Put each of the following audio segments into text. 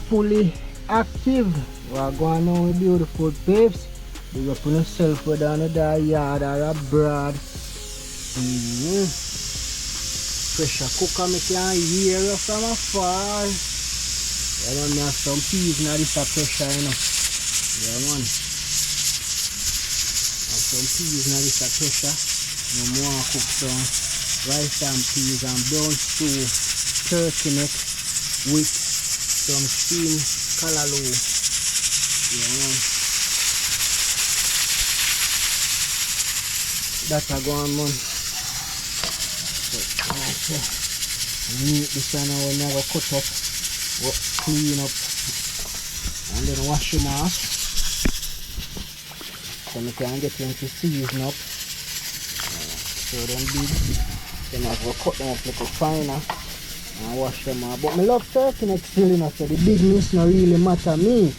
fully active. We are going on with beautiful babes. Big up on yourself whether on the yard or abroad. Pressure cooker me can hear you from afar. Yeah man, me have some peas in this pressure, you know. Yeah man. Have some peas in this pressure. No more cook some rice and peas and brown stew, turkey neck with some steamed callaloo. Yeah man. That's a go on man. So, meat this one now we never cut up, clean up and then wash them off. So we can get them to season up. So them big. Then I go cut them up like a finer and wash them off. But I love turkey neck still, you know, so the bigness not really matter me.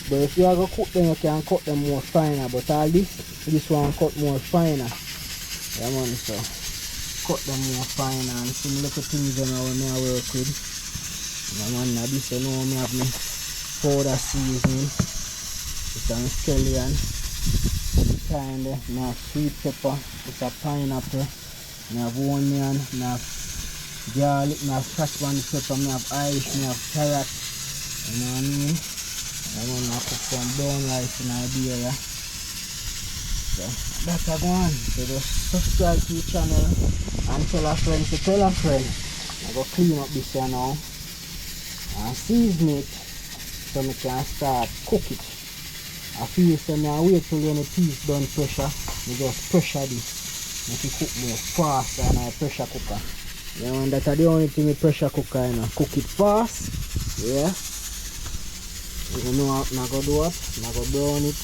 But if you are going to cook them, you can cut them more finer. But all this one cut more finer. Yeah man, so cut them more finer and some little things that I work with. Yeah man, now this you know me have my powder seasoning. It's a scallion. Kind of, I have sweet pepper, it's a pineapple. I have onion, I have garlic, I have scotch bonnet pepper, I have Irish, I have carrot. You know what I mean? I want to cook some brown rice in Iberia. So that's a go on. So just subscribe to the channel and tell a friend to tell a friend. I go clean up this here now and season it so I can start cook it. I feel so I wait till any piece done pressure. I just pressure this. Make it cook more fast than a pressure cooker. Yeah man, that's the only thing with pressure cooker, you know. Cook it fast. Yeah. You know what I'm going to do it. I'm going to brown it.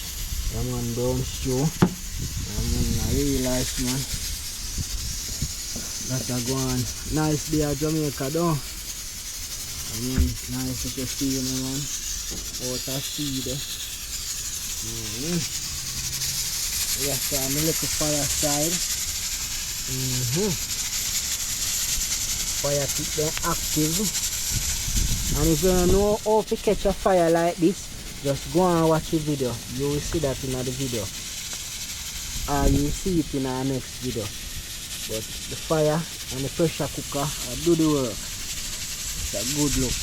Yeah man, brown stew. I really like man. That's a go on. Nice day at Jamaica though. I mean, nice to see you man. Out of sea there. Yes, I'm a little fire side. Fire keep them active. And if you don't know how to catch a fire like this, just go and watch the video. You will see that in the video. You will see it in our next video. But the fire and the pressure cooker do the work. It's a good look.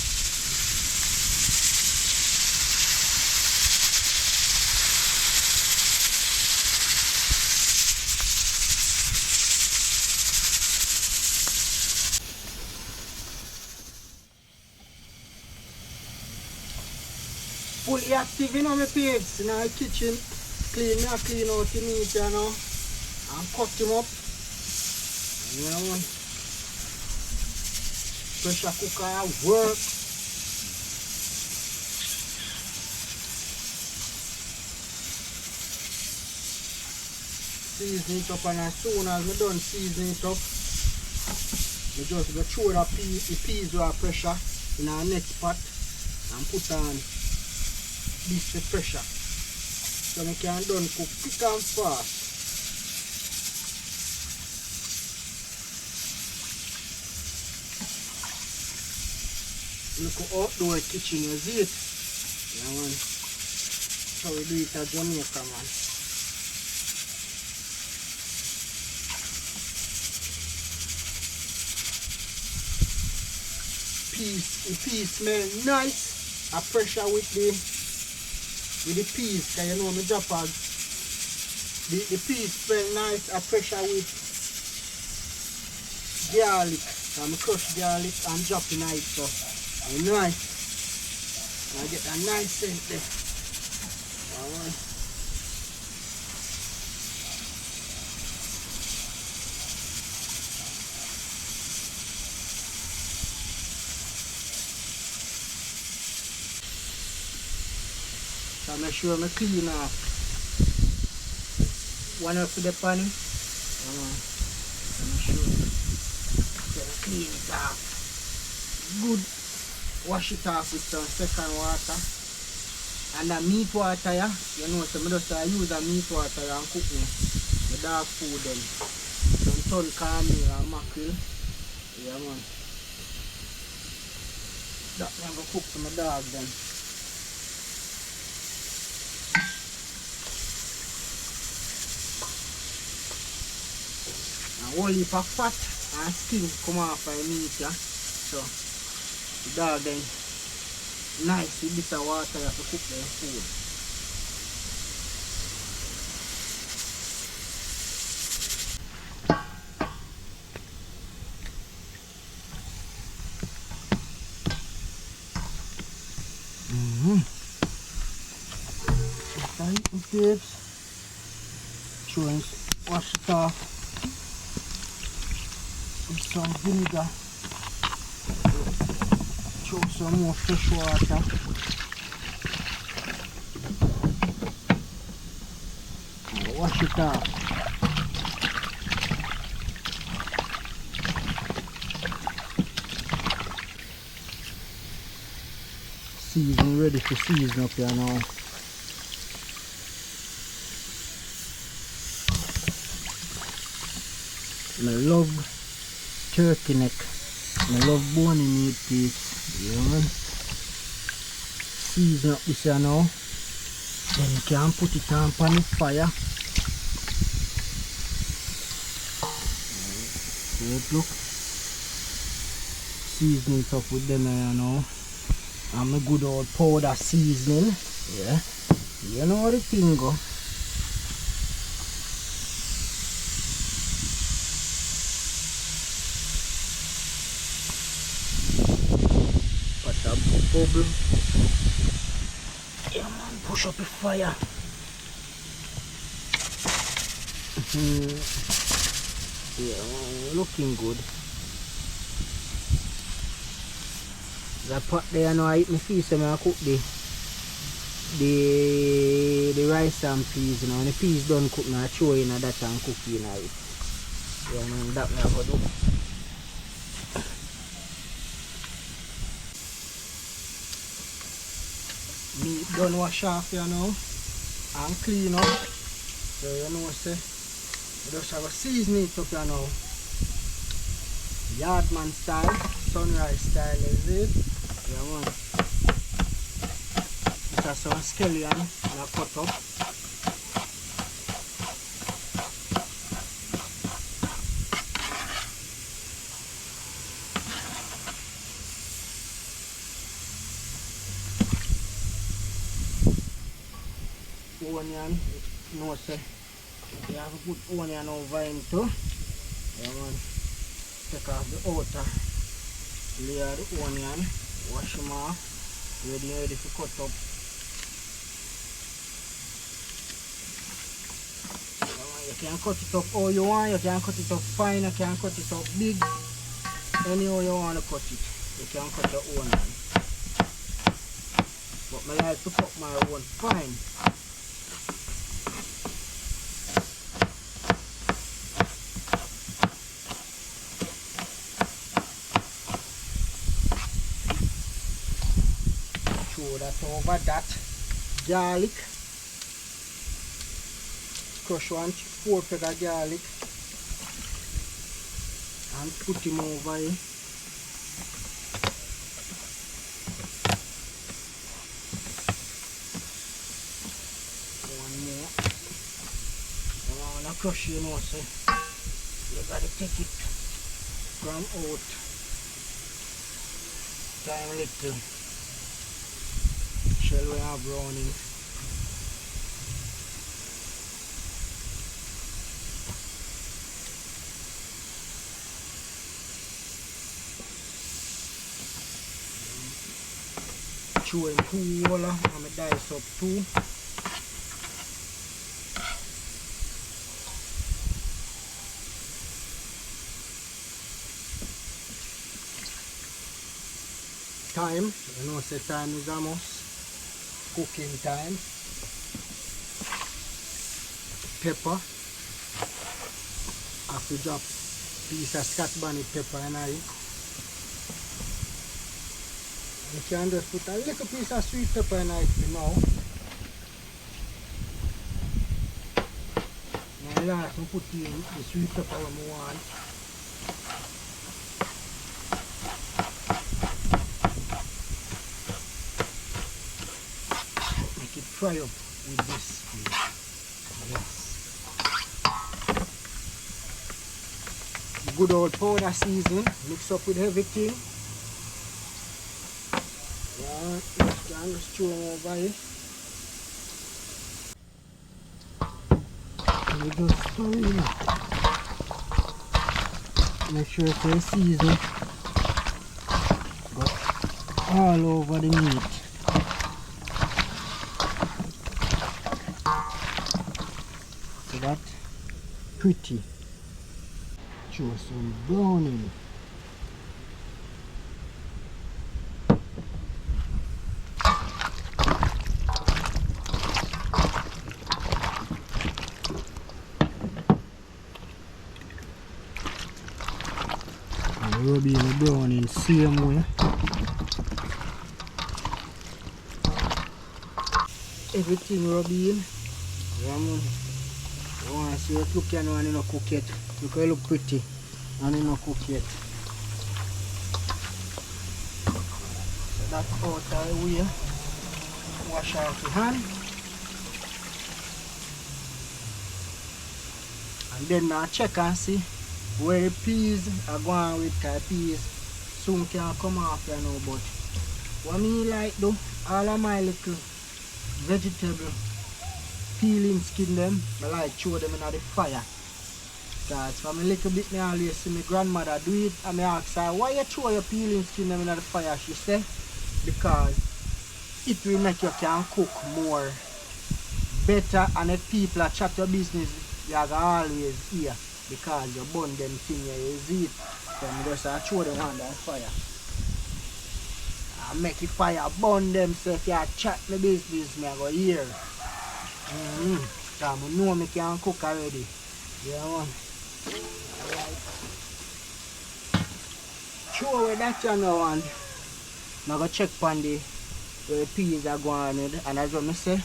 Fully active, you know, my pigs in the kitchen. Clean out the meat, you know, and cut them up. You know, pressure cooker work. Season it up, and as soon as I done seasoning it up, I just go throw the peas with pressure in our next pot and put on this pressure. So we can done cook quick and fast. Look at outdoor kitchen, you see it? Yeah man. So we do it at Jamaica man. The peas smell nice. I pressure with the peas, because you know my droppers. The peas smell nice. I pressure with garlic. So I crush garlic and drop in it, so it's nice. I get a nice scent there. Alright. So make sure I clean off one up to the pan. Make sure I clean it off. Good. Wash it off with some second water. And the meat water, yeah, you know, so I just use the meat water and cook the dog food then. Some ton cornmeal and mackerel. Yeah man. That I'm going to cook for my dog then. whole heap of fat and skin come off of the meat, yeah. So the dog then nice with this water to cook the food. Tips. Showing, wash it off with some vinegar. Throw some more fresh water. And wash it off. Season ready to season up here now. I love turkey neck. I love bony meat piece. Yeah, man. Season up this here now. Then you can put it on the fire. See it look. Season it up with them here now. And my good old powder seasoning. Yeah. You know how the thing go. Bubble. Yeah man, push up the fire. Yeah, looking good. The pot there now I eat my fish and I cook the rice and peas, you know. When the peas done cook now I throw in that and cook in it. Yeah man, that me I go do. Meat done wash off here now and clean up. So you know say we just have a season it up here now. Yardman style, sunrise style is it. Yeah man. This is some scallion and I cut up. Onion, you know say you have to put onion over into. Yeah man. Take off the outer layer of the onion, wash them off, ready to cut up. Yeah man, you can cut it up how you want, you can cut it up fine, you can cut it up big, anyhow you want to cut it, you can cut your onion. But I like to cut my own fine. Over that garlic, crush 4 peg of garlic and put him over here. One more. I want to crush, you know, so you got to take it from out. Time little. Shell we have browning. Chew in 2 whole and I dice up 2. Time, you know say time is almost. Cooking time. Pepper. I have to drop piece of Scotch bonnet pepper in it. You can just put a little piece of sweet pepper in it for now. Now last I put in the sweet pepper I want. Fry up with this. Yes. good old powder seasoning, mix up with everything. Yeah, just throw over it. We just stir it. Make sure the season go all over the meat. So that pretty. Throw some browning. Rub in the browning same way. Everything rub in. I want to see what look and you not cook yet. Look how it look pretty and you not cook yet. So that's out of the way. Wash off your hand. And then now check and see where the peas are going with, because peas soon can come off, you know. But what me like though, all of my little vegetable peeling skin them, I like throw them in the fire. Because from a little bit me always see my grandmother do it, and I ask her, why you throw your peeling skin them in the fire? She said, because it will make you can cook more better, and if people are chat your business, you can always hear. Because you burn them thing you see it, then just throw them on the fire. I make the fire burn them, so if you chat my business, me I go hear. So I know me can cook already. Yeah man. Alright. Throw away that you know, and I go check on the where the peas are going with, and as what I say,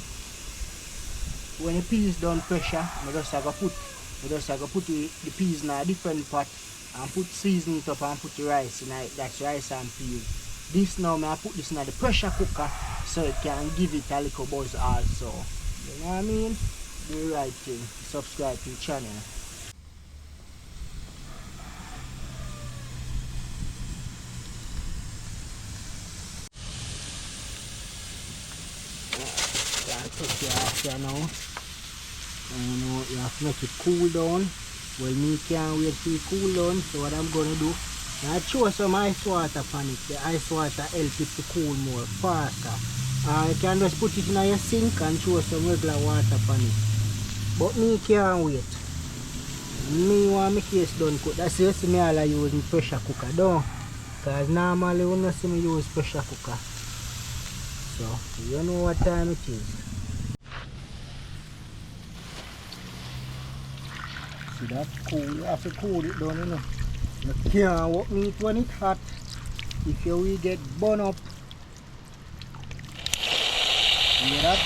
when the peas done pressure, I just go put the peas in a different pot and put season it up and put the rice in it. That's rice and peas. This now I put this in the pressure cooker so it can give it a little buzz also. You know what I mean? Do the right thing. Subscribe to the channel. Take it off here now. And you know, you have to make it cool down. Well, me can't wait till it cool down, so what I'm gonna do, I throw some ice water on it. The ice water helps it to cool more faster. You can just put it in your sink and throw some regular water on it. But me can't wait. Me want my case done cook. That's why you see me all I use pressure cooker though. Because normally you don't see me use pressure cooker. So you know what time it is. See that cool, you have to cool it down, you know. You can't work meat when it's hot. If you will get burn up. You hear that?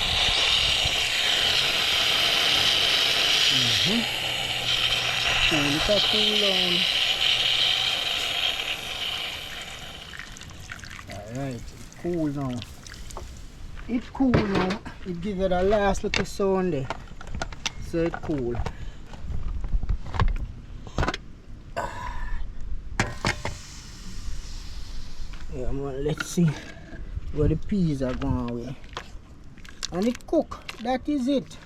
Cool it up, cool down. Alright, it's cool now. It's cool now. It gives it a last little sound there. So it's cool. Yeah man, let's see where the peas are going away. And it cook. That is it.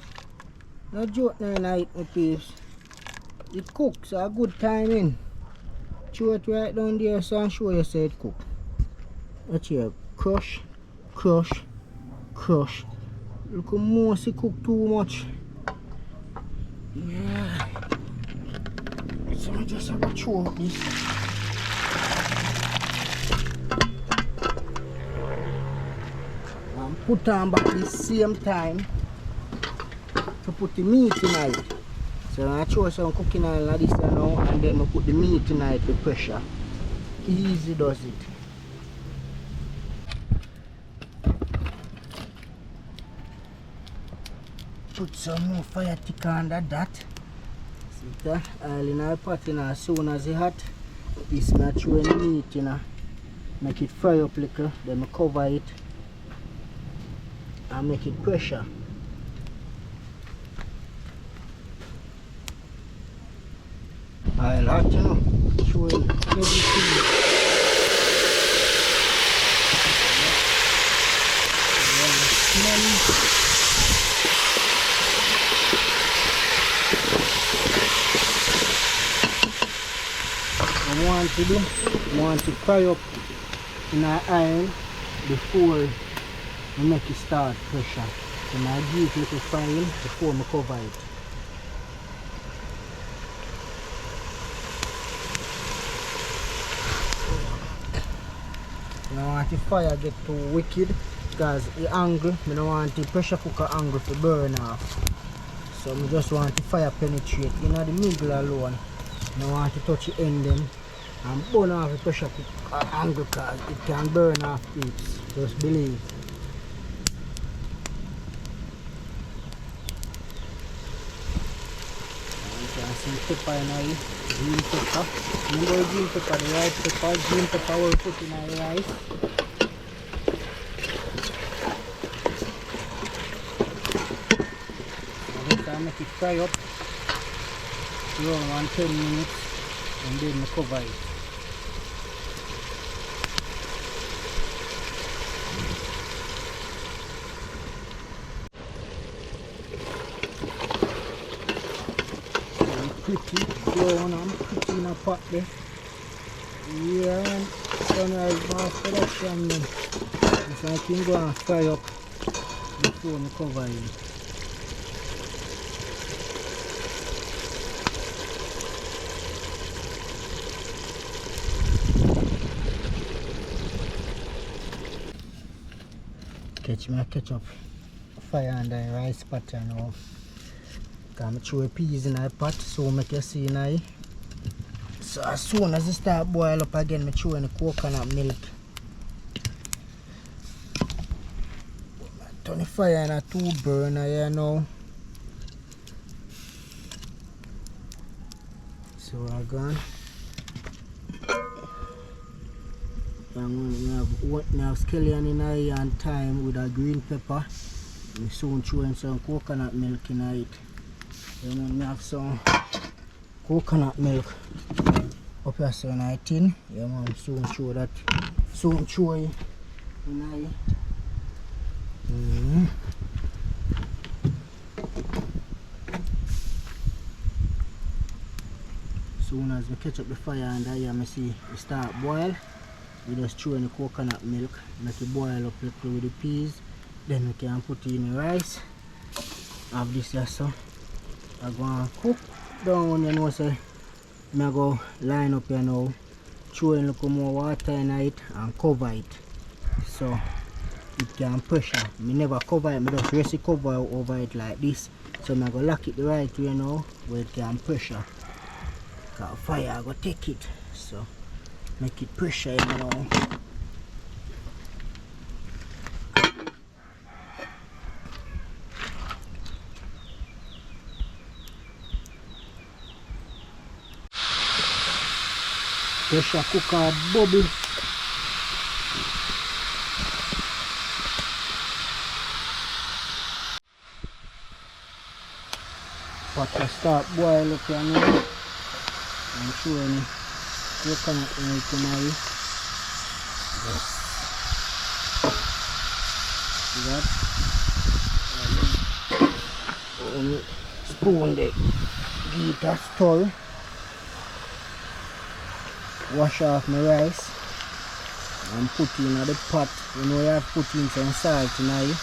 No joke no night my peas. It cooks a good time in. Throw it right down there so I show you say it cook. Watch here. Crush, crush, crush. Look how most it cook too much. Yeah. So I just have to throw up this. And put on back the same time to put the meat in it. So I throw some cooking oil like this now, and then I put the meat in it with pressure. Easy does it. Put some more fire thicker under that. See that? Oil in our pot as soon as it's hot. This I throw in the meat in. Make it fry up a little, then I cover it and make it pressure. Oil hot, you know. showing everything. I want to fry up in our iron before we make it start pressure. So I give it a little frying before I cover it. I don't want the fire get too wicked because the angle, I don't want the pressure cooker angle to burn off. So I just want the fire penetrate in the middle alone. I don't want to touch the end them and burn off the pressure cooker angle because it can burn off heaps. Just believe. You can see pepper in the green pepper. Remember the green pepper, the rice pepper, green pepper will put in the rice. So I make it fry up around 10 minutes and then I cover it. Pretty brown and pretty in a pot there. Yeah, and sunrise after that from them. So I can go and fry up before I cover it. Catch me a ketchup fire on the rice pot now. I throw peas in the pot so make you see now. So as soon as it start boil up again, I throw in the coconut milk. Turn the fire in a 2 burner here now. So I gone. I have scallion in here and thyme with a green pepper. I soon throw in some coconut milk in it. I have some coconut milk up here so in a tin. Yeah man, soon throw that. Soon throw it in here. Soon as we catch up the fire and here I see it start boil. We just throw in the coconut milk, make it boil up little with the peas. Then we can put it in the rice. Have this here so. I go and cook down, you know, so I go line up here now, throw in a little more water in it and cover it. So it can pressure. I never cover it, I just rest it cover over it like this. So I go lock it the right way now where it can pressure. Because fire I go take it. So make it pressure, you know. Pressure cooker bubble. Water start boil up here now. I'm showing coconut milk in here. See that? Spoon there. Give it a stir. Wash off my rice and put in the pot. You know you have to put in some salt in here.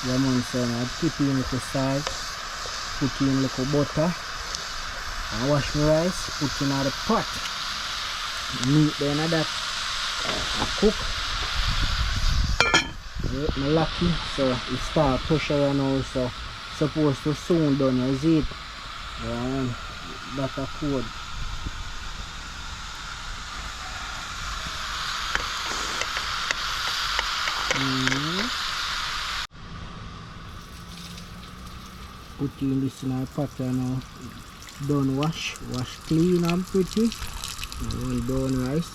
Yeah man, so I put in little salt, put in little butter and wash my rice, put in the pot. Meat then that I cook. I lucky so it start pressure now, so supposed to soon done, you see it. Yeah, that's a code. Put in this in our pot now. Done wash clean and pretty. Well done rice.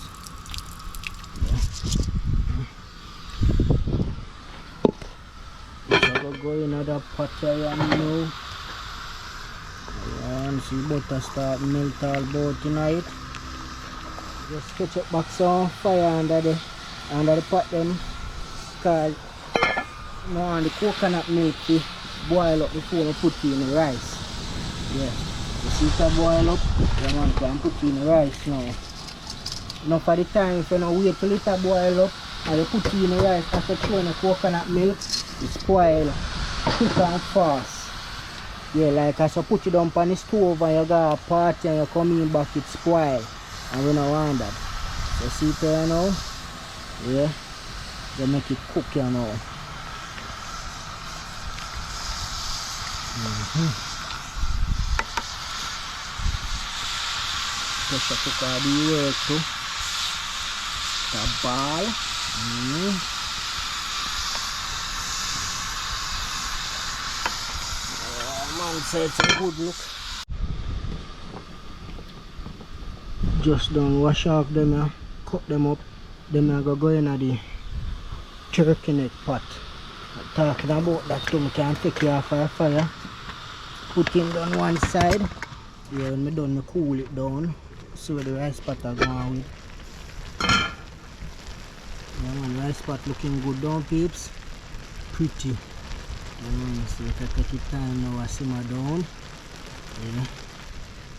So I go in another pot here now. And see butter start melt all about tonight. Just catch up back some fire under the pot them. Cause I want the coconut milk to boil up before I put it in the rice. Yeah. You see it boil up, then one can put it in the rice now. Now for the time, if you don't wait till it boil up and you put it in the rice after throwing the coconut milk, it spoil quick and fast. Yeah, like as you put it down on the stove and you go a party and you come in back, it spoil. And we don't want that. You see it there now? Yeah. You make it cook here now. Pressure cooker do work too. The ball. Man said it's a good look. Just don't wash off them, cut them up. Then I go in the turkey neck pot. Talking about that too, I can take it off of fire. Put it on one side. Yeah, when I done, I cool it down. See where the rice pot are going with. Yeah, man, rice pot looking good down, peeps. Pretty. Yeah, so if I take it time now, I simmer down. Yeah.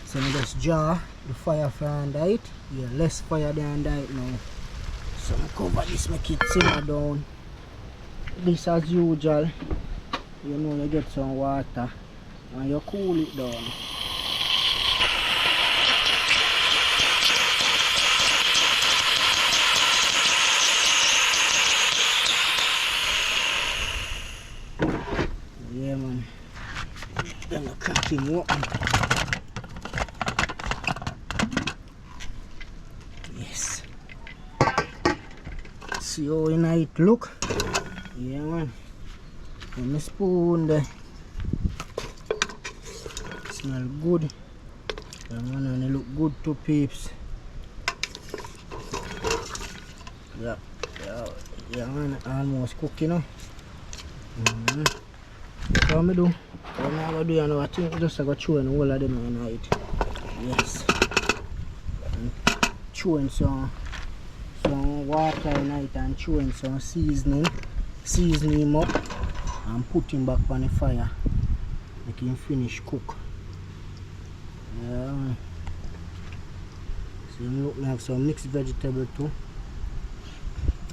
So I just jar the fire from under it. Yeah, less fire than under it now. So I cover this, make it simmer down. This as usual. You know, you get some water and you cool it down. Yeah, man. Then I crack him open. Yes. See how it look? Yeah, man. With my spoon there. Smell good. Yeah, man, and it look good too, peeps. Yeah, man, almost cooking now. So what I do? What I'm going to do, you know, I think I just go chew and all of them in it. Yes. And chewing some water in it and chewing some seasoning him up and put him back on the fire. Make him finish cook. Yeah. So look, I have some mixed vegetable too.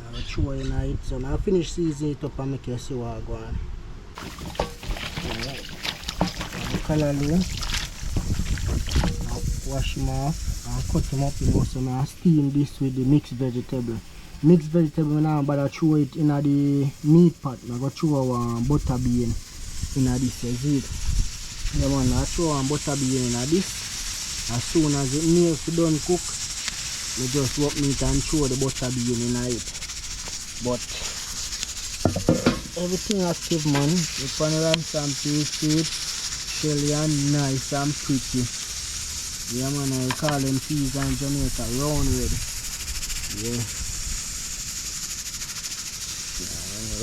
I'll chew in it. So I'll finish seasoning it up and make you see what I go on. Alright. Callaloo. I'll wash him off and cut him up, you know, so I'll steam this with the mixed vegetable. Mixed vegetable now, but I throw it in the meat pot. I go throw our butter bean in this, you see it. The one I throw our butter bean in this. As soon as it needs to done cook, we just walk meat and throw the butter bean in it. But everything active, man. The pan rice and peas, shelly and nice and pretty. Yeah, man, I call them peas in Jamaica round red. Yeah.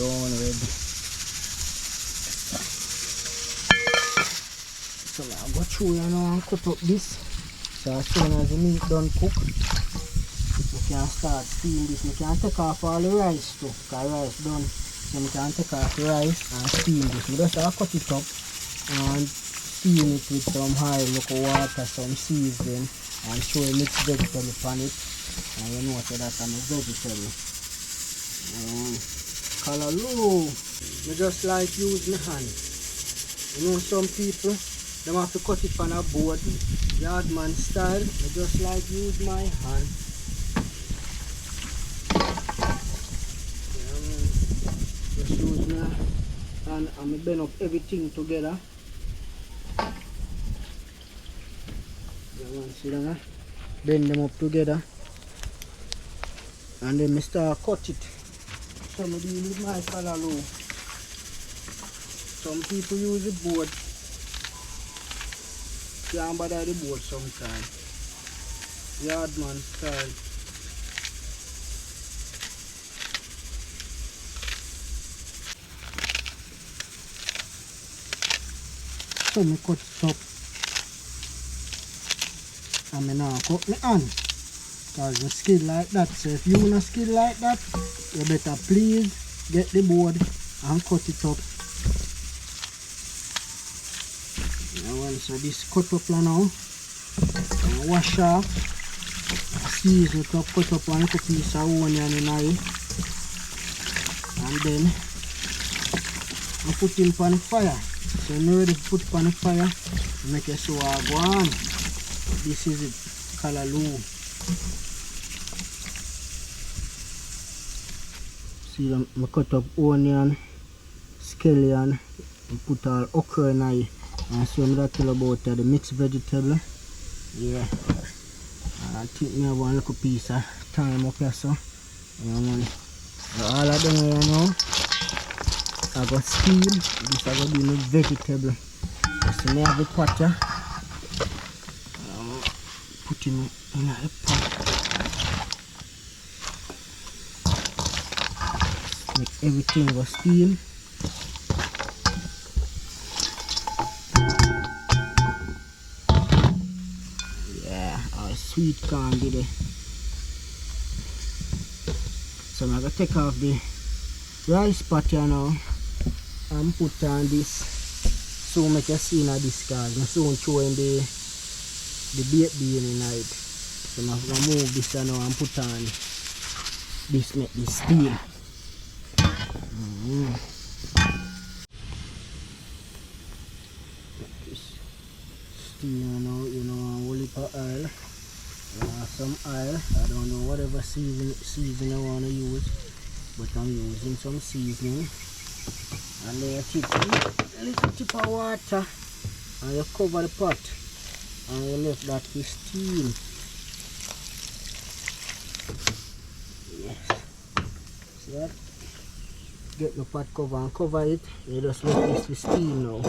Round red. So I'll go through, you know, and cut up this. So as soon as the meat done cook, we can start steam this. We can take off all the rice too, because rice done. So we can take off the rice and steam this. We just have to cut it up and steam it with some high local water, some seasoning, and throw a mixed vegetable on it. And you know so that's a vegetable. Callaloo. I just like use my hand. You know some people, they have to cut it on a board, yardman style. I just like use my hand. Just use my hand and I bend up everything together. See that? Bend them up together. And then I start cut it. So I deal with my callaloo. Some people use the board. Can't bother the board sometimes. Yardman style. So I cut it up. And I now cut my hand. Because you skill like that. So if you wanna skill like that, you better please get the board and cut it up. So this cut up now. And wash off. Season it up, cut up one little piece of onion in it. And then I put him on the fire. So I'm ready to put on the fire. Make it so I go on. This is it, callaloo. See, I cut up onion, scallion, and put all okra in it. And so I'm going to tell about the mixed vegetable. Yeah. I think I have one little piece of thyme up here, so. All of them here now. I got steam. This I got be my vegetable. So I have the pot here. Put him in a pot. Make everything go steam. Yeah, our sweet corn did it. So I'm gonna take off the rice pot here now and put on this. So make a scene of this card. I'm soon showing the baked bean in it. So I'm gonna move this now and put on this, make this steam. This steam now, you know, a whole heap of oil. Some oil. I don't know whatever season I want to use, but I'm using some seasoning. And then you tip a little tip of water and you cover the pot and you let that to steam. Yes. See that? Get the pot cover and cover it. You just let this to steam now.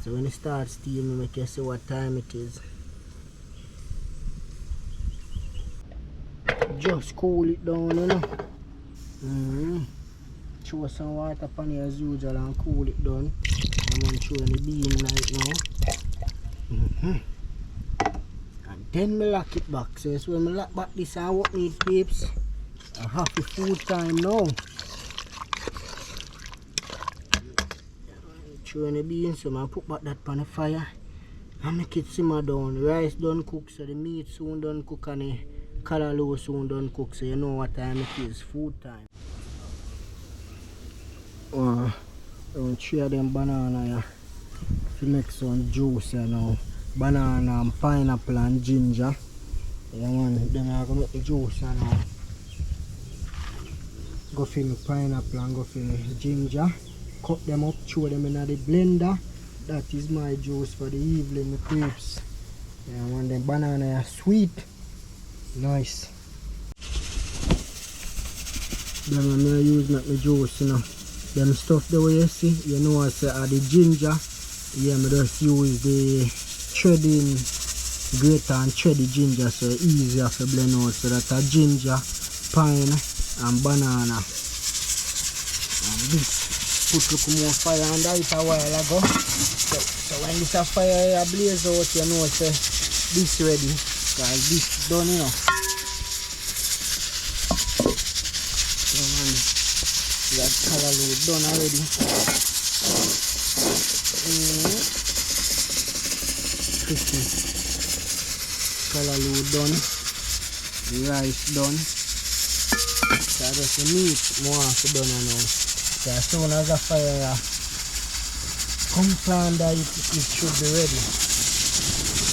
So when it starts steaming, make you see what time it is. Just cool it down, you know. Throw some water upon it as usual and cool it down. I'm going to throw the bean right now. And then I lock it back. So when I lock back this and what need peeps, I have the food time now. Throw the beans, so I put back that on the fire and make it simmer down. The rice done cook, so the meat soon done cook and the callaloo soon done cook, so you know what time it is, food time. Around 3 of them banana here to make some juice here now. Banana and pineapple and ginger. Yeah man, then I'm gonna make the juice here now. Go fill the pineapple and go fill the ginger. Cut them up, throw them in the blender. That is my juice for the evening, my peeps. Yeah man, the banana are sweet. Nice. Then I'm going to use my juice, you know. Them stuff the way you see, you know I say the ginger. Yeah, I just use the shredding grater and shred the ginger, so easier to blend out. So that's a ginger, pine and banana. And this put a little more fire under it a while ago. So when this a fire blaze out, you know say this ready. Because this done, you know. So man, that callaloo done already. Crispy. Callaloo done. Rice done. So just the meat more to done now. So as soon as the fire comes under it should be ready.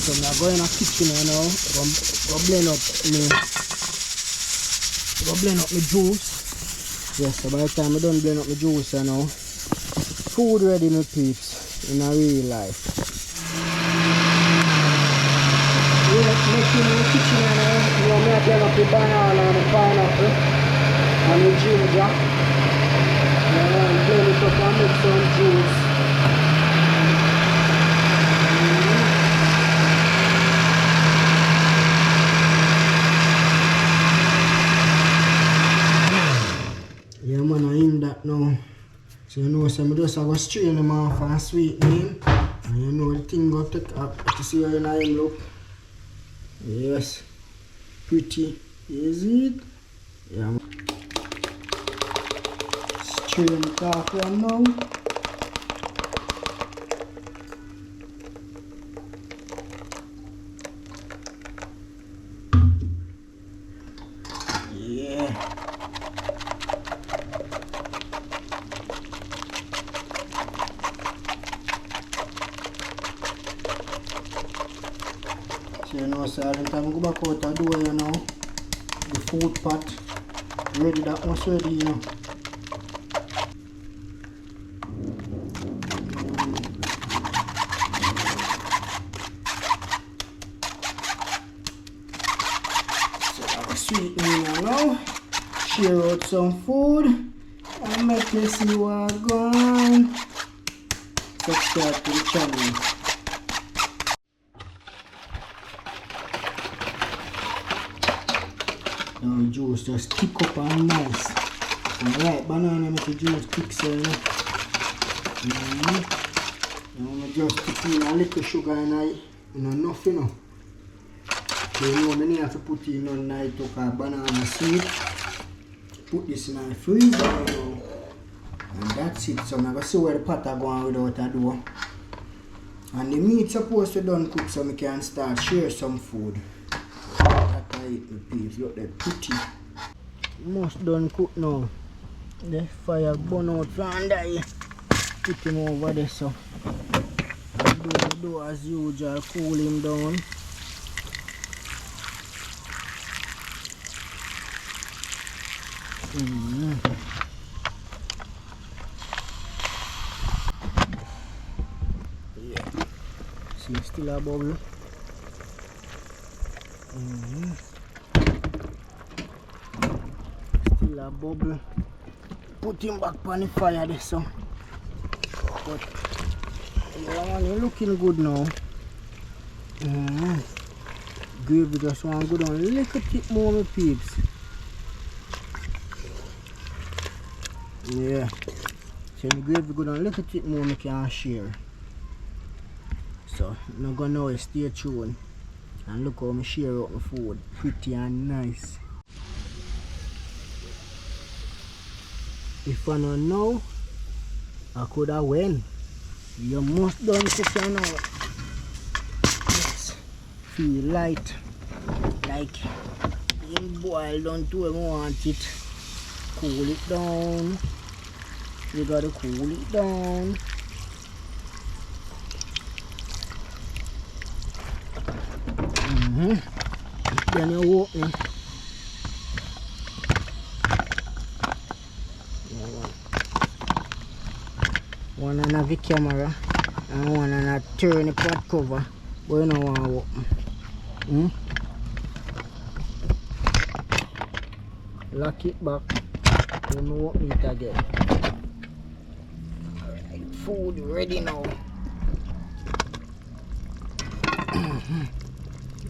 So I'm going in the kitchen now, go blend up my juice. Yes, so by the time I done blend up my juice now, food ready my peeps in a real life. Making in the kitchen now, you know, I blend up the banana and the pineapple and the ginger. And blend it up and make some juice. Yeah man, I aim that now. So you know, so I just have to strain them off and sweeten him. And you know the thing go take up to see how you know him look. Yes. pretty. Is it? Yeah. Strain it off one now. Yeah. So you know, so every time I go back out the door, you know, the food pot ready, that much ready, you know. So I'll sweeten it now, share out some food, and make you see what's going on. Subscribe to the channel. Now juice just kick up and nice. Alright, banana make the juice quick, so you know. Now I just put in a little sugar in it, enough, you know. So you know, I have to put in on night to banana sweet. Put this in the freezer, you know. And that's it. So I'm going to see where the pot are going without a door. And the meat supposed to done cook so I can start share some food. That I eat my peas. Look, they're pretty. Most done cook now. The fire burn out from under here. Put him over there, so do as usual, cool him down. Yeah. See, still a bubble. Still a bubble. Put him back on the fire there, so. But yeah, man, you're looking good now. Gravy just want to go down a little bit more, my peeps. Yeah. So the gravy go down a little bit more, I can share. So I'm not gonna know, stay tuned. And look how I share out my food. Pretty and nice. If I don't know, I could have won. You must done cooking now. Yes. Feel light. Like you boil down to where you want it. Cool it down. You gotta cool it down. Then you open it. One on the camera and one on a turn the pot cover, but you don't want to open. Lock it back, then we open it again. Alright, food ready now.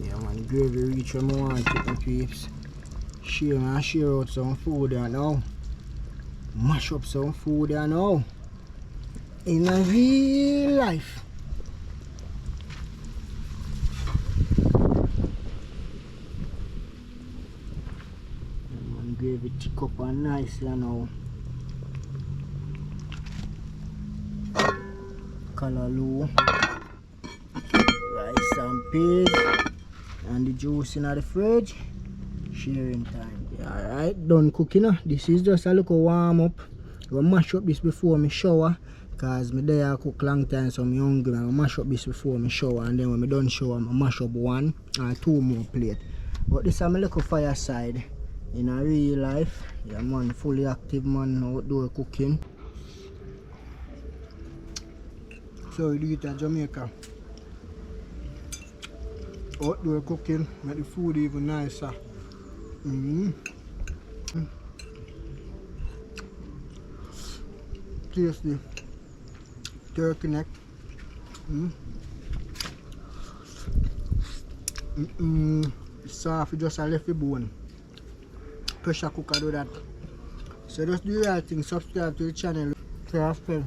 Yeah man, gravy reach where I want it, my peeps. Share out some food there now. Mash up some food there now. In a real life. And gravy thick up and nice now. Callaloo, rice and peas, and the juice in the fridge. Sharing time. Yeah, alright, done cooking. This is just a little warm up. I'm gonna mash up this before me shower. Because I there cook long time, so I'm hungry. I'm mash up this before I shower, and then when I done shower, I mash up 1 or 2 more plate. But this is my little fireside in a real life. Yeah man, fully active man outdoor cooking. So we do it in Jamaica. Outdoor cooking, make the food even nicer. Tasty. Turkey neck. Soft, just a left the bone. Pressure cooker do that. So just do the right thing, subscribe to the channel. Tell a friend,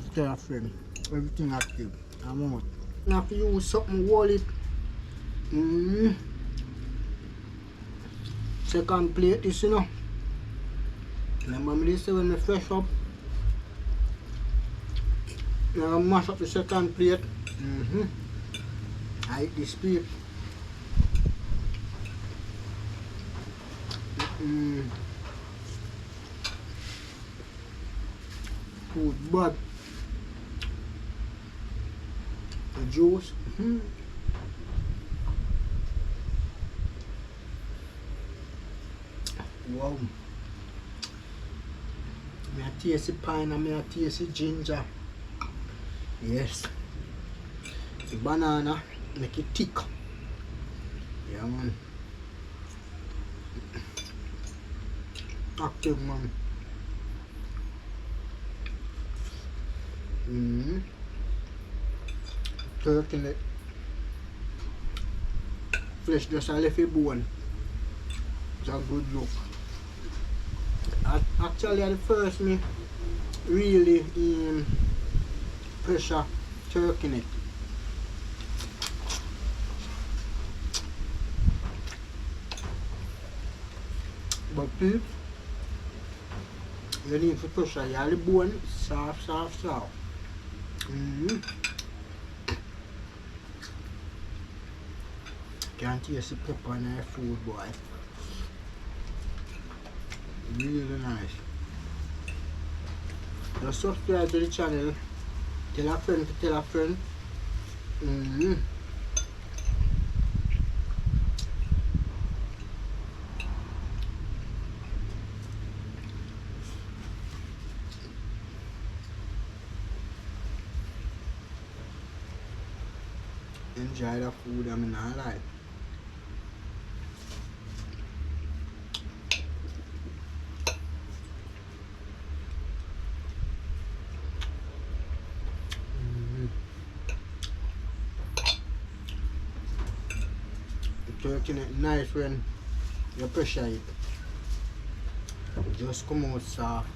everything active. I'm out. Now if you use something, wall it. Second plate this, you know. Remember me this when I fresh up. Now mash up the second plate. I eat this plate. Food bad. The juice. Wow. Me a taste the pine and me a taste the ginger. Yes. The banana make it thick. Yeah man. Active man. Turkey neck. Flesh just a left a bone. It's a good look. Actually, at the first me really pressure turkey neck. But you need to pressure your the bone soft. Can't taste the pepper in our food, boy. Really nice. Just subscribe to the channel. Tell a friend to tell a friend. Enjoy the food, I mean, I like. Turkey neck nice when you pressure it. Just come out soft.